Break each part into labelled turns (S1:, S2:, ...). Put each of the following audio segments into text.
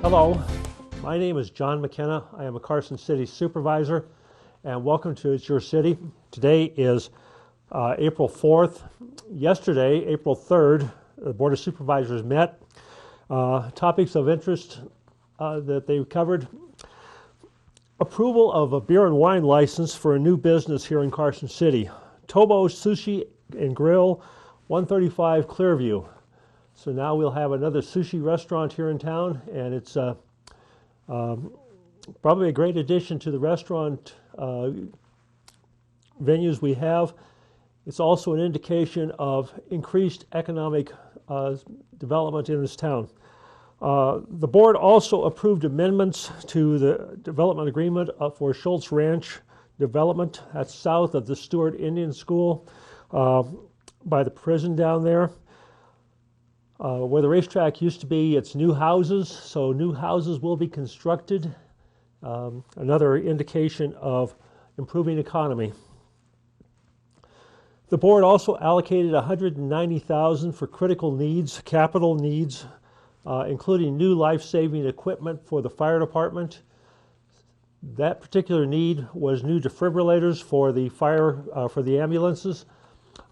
S1: Hello, my name is John McKenna. I am a Carson City supervisor, and welcome to It's Your City. Today is April 4th. Yesterday, April 3rd, the Board of Supervisors met. Topics of interest that they covered: approval of a beer and wine license for a new business here in Carson City, Tobo Sushi and Grill, 135 Clearview. So now we'll have another sushi restaurant here in town, and it's probably a great addition to the restaurant venues we have. It's also an indication of increased economic development in this town. The board also approved amendments to the development agreement for Schultz Ranch development. That's south of the Stewart Indian School by the prison down there. Where the racetrack used to be, it's new houses, so new houses will be constructed. Another indication of improving economy. The board also allocated $190,000 for critical needs, capital needs, including new life-saving equipment for the fire department. That particular need was new defibrillators for the fire, for the ambulances.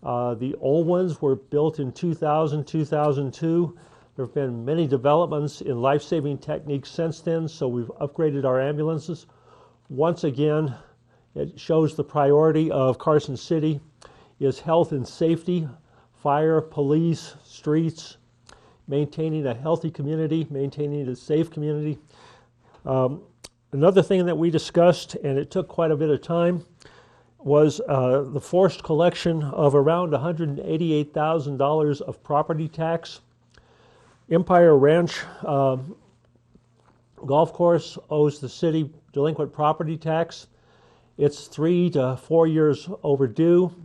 S1: The old ones were built in 2000, 2002. There have been many developments in life-saving techniques since then, so we've upgraded our ambulances. Once again, it shows the priority of Carson City is health and safety, fire, police, streets, maintaining a healthy community, maintaining a safe community. Another thing that we discussed, and it took quite a bit of time, was the forced collection of around $188,000 of property tax. Empire Ranch Golf Course owes the city delinquent property tax. It's 3 to 4 years overdue.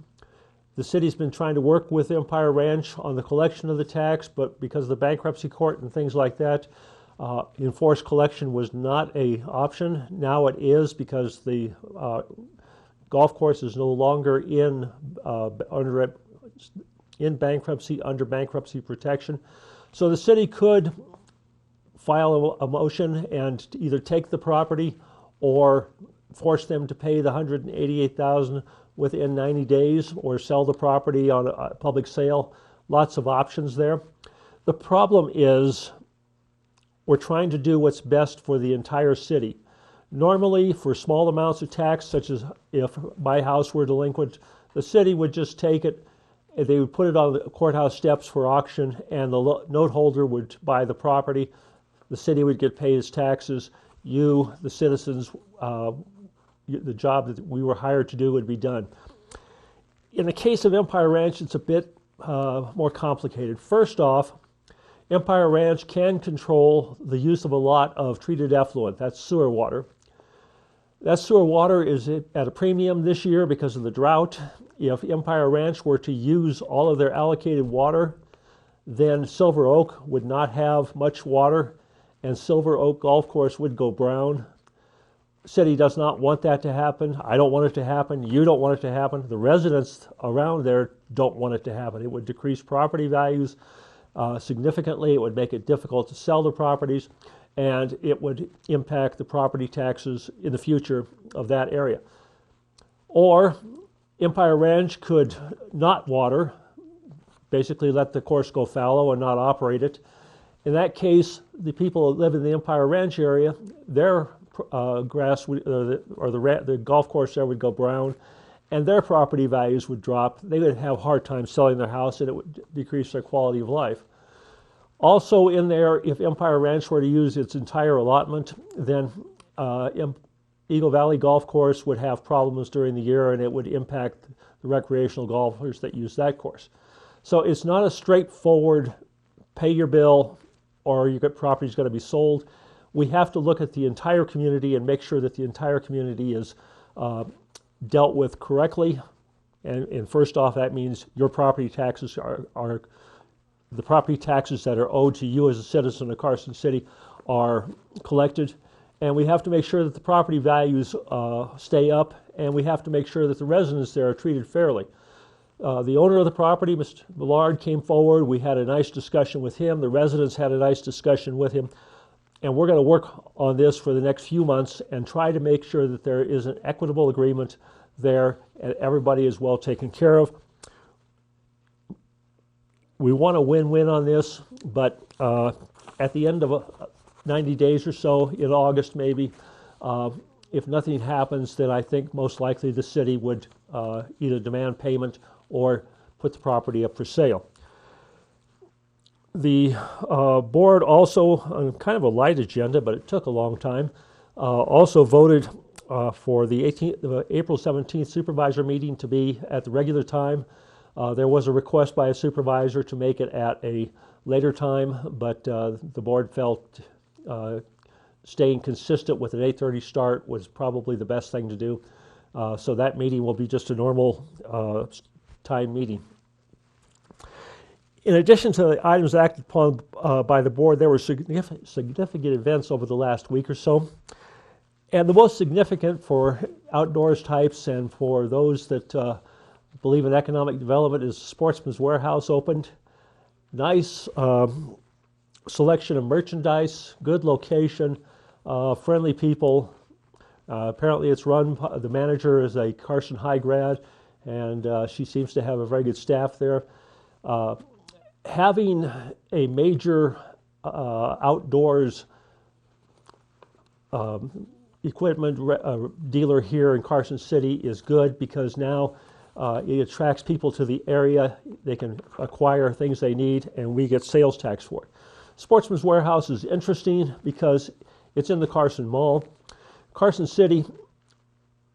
S1: The city's been trying to work with Empire Ranch on the collection of the tax, but because of the bankruptcy court and things like that, enforced collection was not an option. Now it is, because the golf course is no longer in bankruptcy, under bankruptcy protection. So the city could file a motion and either take the property or force them to pay the $188,000 within 90 days, or sell the property on a public sale. Lots of options there. The problem is we're trying to do what's best for the entire city. Normally, for small amounts of tax, such as if my house were delinquent, the city would just take it, and they would put it on the courthouse steps for auction, and the note holder would buy the property. The city would get paid its taxes. You, the citizens, the job that we were hired to do would be done. In the case of Empire Ranch, it's a bit more complicated. First off, Empire Ranch can control the use of a lot of treated effluent. That's sewer water. That sewer water is at a premium this year because of the drought. If Empire Ranch were to use all of their allocated water, then Silver Oak would not have much water, and Silver Oak Golf Course would go brown. The city does not want that to happen. I don't want it to happen. You don't want it to happen. The residents around there don't want it to happen. It would decrease property values significantly. It would make it difficult to sell the properties, and it would impact the property taxes in the future of that area. Or Empire Ranch could not water, basically let the course go fallow and not operate it. In that case, the people that live in the Empire Ranch area, their grass would, the golf course there would go brown, and their property values would drop. They would have a hard time selling their house, and it would decrease their quality of life. Also in there, if Empire Ranch were to use its entire allotment, then Eagle Valley Golf Course would have problems during the year, and it would impact the recreational golfers that use that course. So it's not a straightforward pay your bill or your property is going to be sold. We have to look at the entire community and make sure that the entire community is dealt with correctly. And first off, that means your property taxes are the property taxes that are owed to you as a citizen of Carson City are collected. And we have to make sure that the property values stay up, and we have to make sure that the residents there are treated fairly. The owner of the property, Mr. Millard, came forward. We had a nice discussion with him. The residents had a nice discussion with him. and we're going to work on this for the next few months and try to make sure that there is an equitable agreement there and everybody is well taken care of. We want a win-win on this, but at the end of 90 days or so, in August maybe, if nothing happens, then I think most likely the city would either demand payment or put the property up for sale. The board also, on kind of a light agenda, but it took a long time, also voted for the April 17th supervisor meeting to be at the regular time. There was a request by a supervisor to make it at a later time, but the board felt staying consistent with an 8:30 start was probably the best thing to do. So that meeting will be just a normal time meeting. In addition to the items acted upon by the board, there were significant events over the last week or so. And the most significant for outdoors types and for those that believe in economic development is Sportsman's Warehouse opened. Nice selection of merchandise, good location, friendly people. Apparently it's run, the manager is a Carson High grad, and she seems to have a very good staff there. Having a major outdoors equipment dealer here in Carson City is good because now it attracts people to the area. They can acquire things they need, and we get sales tax for it. Sportsman's Warehouse is interesting because it's in the Carson Mall. Carson City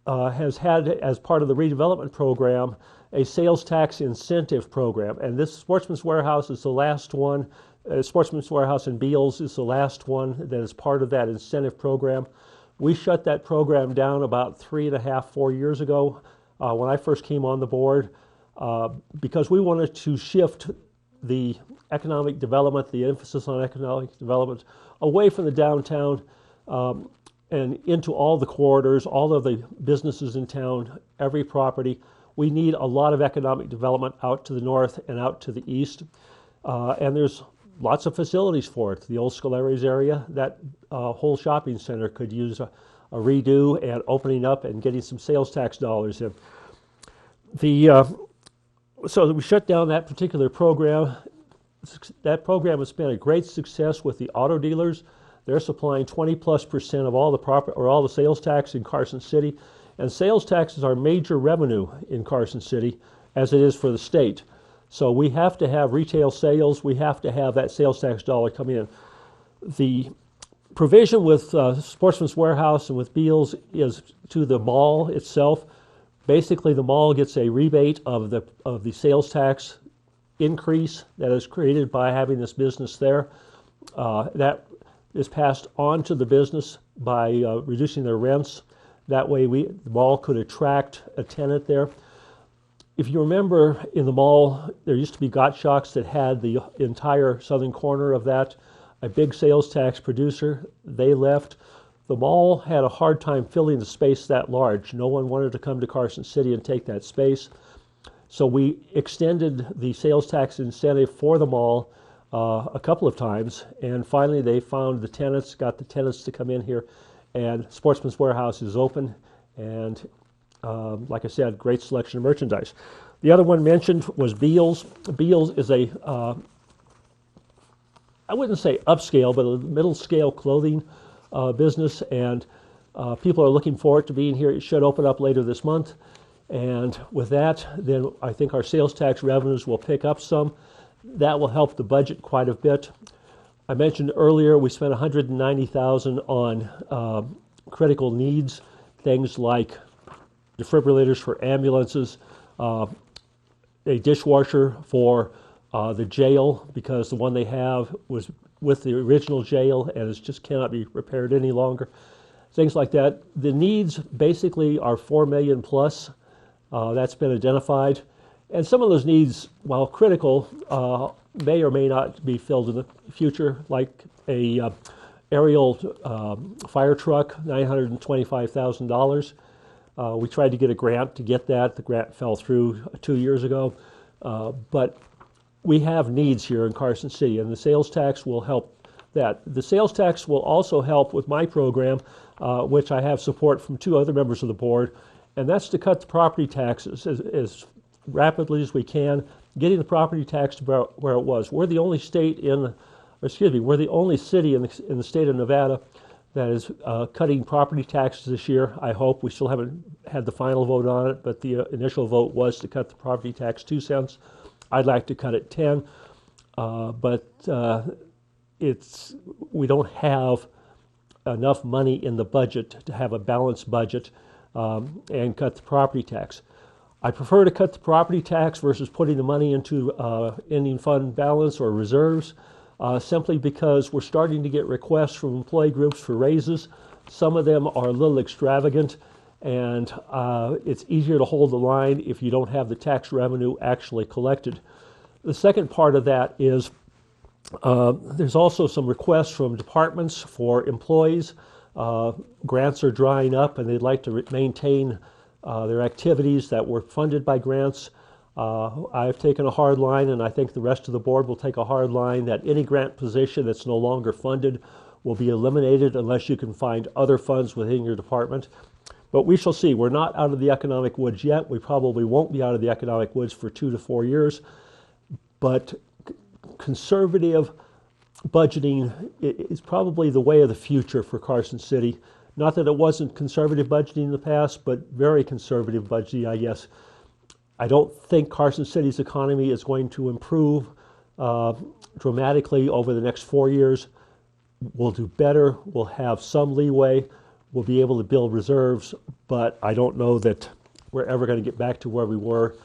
S1: has had, as part of the redevelopment program, a sales tax incentive program, and this Sportsman's Warehouse is the last one. Sportsman's Warehouse in Beals is the last one that is part of that incentive program. We shut that program down about 3.5, 4 years ago when I first came on the board because we wanted to shift the economic development, the emphasis on economic development, away from the downtown and into all the corridors, all of the businesses in town, every property. We need a lot of economic development out to the north and out to the east, and there's lots of facilities for it. The old Scolares area, that whole shopping center could use a redo and opening up and getting some sales tax dollars in. So we shut down that particular program. That program has been a great success with the auto dealers. They're supplying 20+% of all the all the sales tax in Carson City. And sales tax is our major revenue in Carson City, as it is for the state. So we have to have retail sales. We have to have that sales tax dollar come in. The provision with Sportsman's Warehouse and with Beals is to the mall itself. Basically, the mall gets a rebate of the sales tax increase that is created by having this business there. That is passed on to the business by reducing their rents. That way the mall could attract a tenant there. If you remember, in the mall, there used to be Gottschalks that had the entire southern corner of that, a big sales tax producer. They left. The mall had a hard time filling the space that large. No one wanted to come to Carson City and take that space. So we extended the sales tax incentive for the mall a couple of times, and finally they found the tenants, got the tenants to come in here, and Sportsman's Warehouse is open, and like I said, great selection of merchandise. The other one mentioned was Beals. Beals is a, I wouldn't say upscale, but a middle scale clothing business, and people are looking forward to being here. It should open up later this month, and with that, then I think our sales tax revenues will pick up some. That will help the budget quite a bit. I mentioned earlier we spent $190,000 on critical needs, things like defibrillators for ambulances, a dishwasher for the jail because the one they have was with the original jail and it just cannot be repaired any longer. Things like that. The needs basically are $4 million plus. That's been identified. And some of those needs, while critical, may or may not be filled in the future, like a aerial fire truck, $925,000. We tried to get a grant to get that. The grant fell through 2 years ago. But we have needs here in Carson City, and the sales tax will help that. The sales tax will also help with my program, which I have support from 2 other members of the board, and that's to cut the property taxes as rapidly as we can, getting the property tax to where it was. We're the only we're the only city in the state of Nevada that is cutting property taxes this year. I hope. We still haven't had the final vote on it, but the initial vote was to cut the property tax 2 cents. I'd like to cut it 10, but we don't have enough money in the budget to have a balanced budget and cut the property tax. I prefer to cut the property tax versus putting the money into ending fund balance or reserves, simply because we're starting to get requests from employee groups for raises. Some of them are a little extravagant, and it's easier to hold the line if you don't have the tax revenue actually collected. The second part of that is there's also some requests from departments for employees. Grants are drying up, and they'd like to maintain their activities that were funded by grants. I've taken a hard line, and I think the rest of the board will take a hard line, that any grant position that's no longer funded will be eliminated unless you can find other funds within your department. But we shall see. We're not out of the economic woods yet. We probably won't be out of the economic woods for 2 to 4 years. But conservative budgeting is probably the way of the future for Carson City. Not that it wasn't conservative budgeting in the past, but very conservative budgeting, I guess. I don't think Carson City's economy is going to improve dramatically over the next 4 years. We'll do better. We'll have some leeway. We'll be able to build reserves, but I don't know that we're ever going to get back to where we were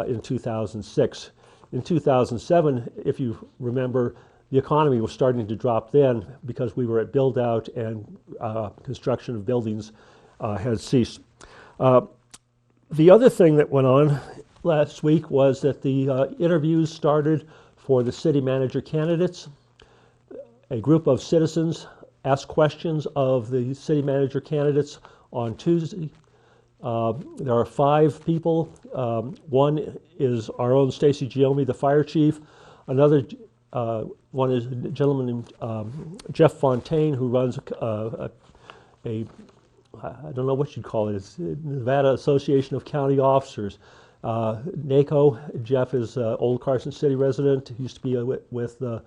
S1: in 2006. In 2007, if you remember, the economy was starting to drop then because we were at build-out and construction of buildings had ceased. The other thing that went on last week was that the interviews started for the city manager candidates. A group of citizens asked questions of the city manager candidates on Tuesday. There are 5 people. One is our own Stacy Giolmi, the fire chief. Another one is a gentleman named Jeff Fontaine, who runs a I don't know what you'd call it. It's Nevada Association of County Officers. NACO. Jeff is an old Carson City resident. He used to be with the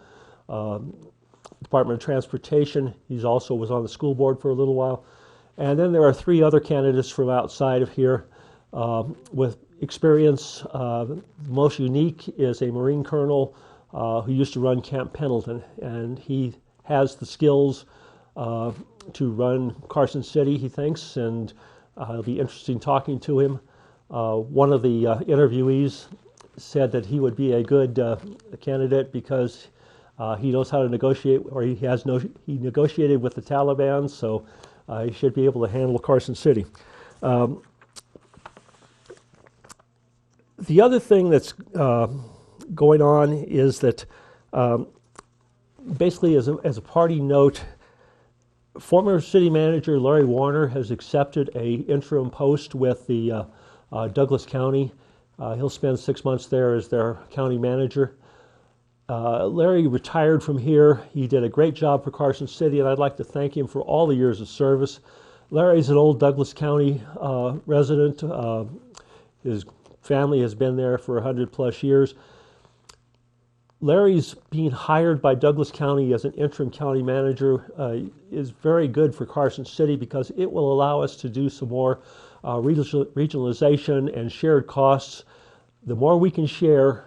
S1: Department of Transportation. He's also was on the school board for a little while. And then there are 3 other candidates from outside of here with experience. The most unique is a Marine colonel who used to run Camp Pendleton, and he has the skills to run Carson City, he thinks, and it'll be interesting talking to him. One of the interviewees said that he would be a good candidate because he knows how to negotiate, or he negotiated with the Taliban, so he should be able to handle Carson City. The other thing that's going on is that basically as a party note, former city manager Larry Warner has accepted a interim post with the Douglas County. He'll spend 6 months there as their county manager. Larry retired from here. He did a great job for Carson City, and I'd like to thank him for all the years of service. Larry's an old Douglas County resident. His family has been there for 100+ years. Larry's being hired by Douglas County as an interim county manager is very good for Carson City because it will allow us to do some more regionalization and shared costs. The more we can share,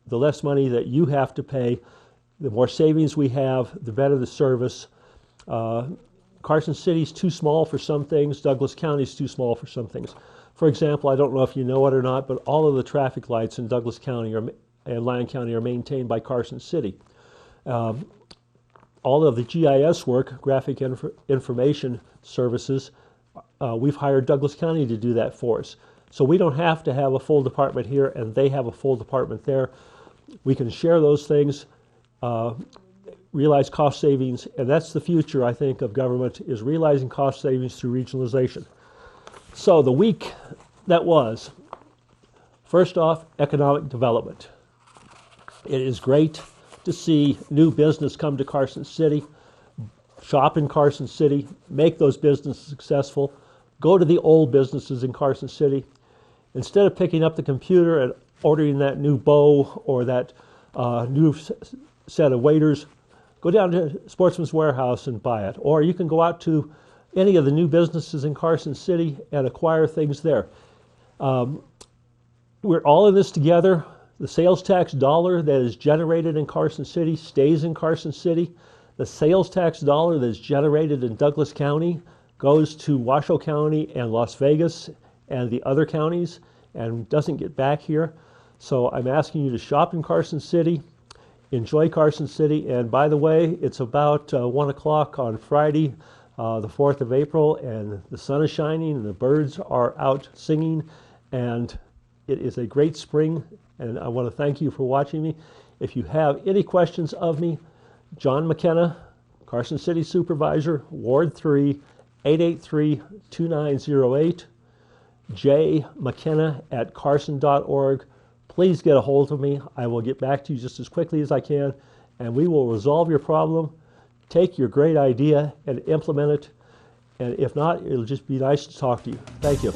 S1: the less money that you have to pay, the more savings we have, the better the service. Carson City's too small for some things. Douglas County's too small for some things. For example, I don't know if you know it or not, but all of the traffic lights in Douglas County and Lyon County are maintained by Carson City. All of the GIS work, graphic information services, we've hired Douglas County to do that for us. So we don't have to have a full department here and they have a full department there. We can share those things, realize cost savings, and that's the future, I think, of government, is realizing cost savings through regionalization. So the week that was, first off, economic development. It is great to see new business come to Carson City, shop in Carson City, make those businesses successful, go to the old businesses in Carson City. Instead of picking up the computer and ordering that new bow or that new set of waders, go down to Sportsman's Warehouse and buy it. Or you can go out to any of the new businesses in Carson City and acquire things there. We're all in this together. The sales tax dollar that is generated in Carson City stays in Carson City. The sales tax dollar that is generated in Douglas County goes to Washoe County and Las Vegas and the other counties and doesn't get back here. So I'm asking you to shop in Carson City, enjoy Carson City, and by the way, it's about 1 o'clock on Friday, the 4th of April, and the sun is shining and the birds are out singing, and it is a great spring, and I want to thank you for watching me. If you have any questions of me, John McKenna, Carson City Supervisor, Ward 3, 883-2908, jmckenna@carson.org. Please get a hold of me. I will get back to you just as quickly as I can, and we will resolve your problem, take your great idea and implement it, and if not, it'll just be nice to talk to you. Thank you.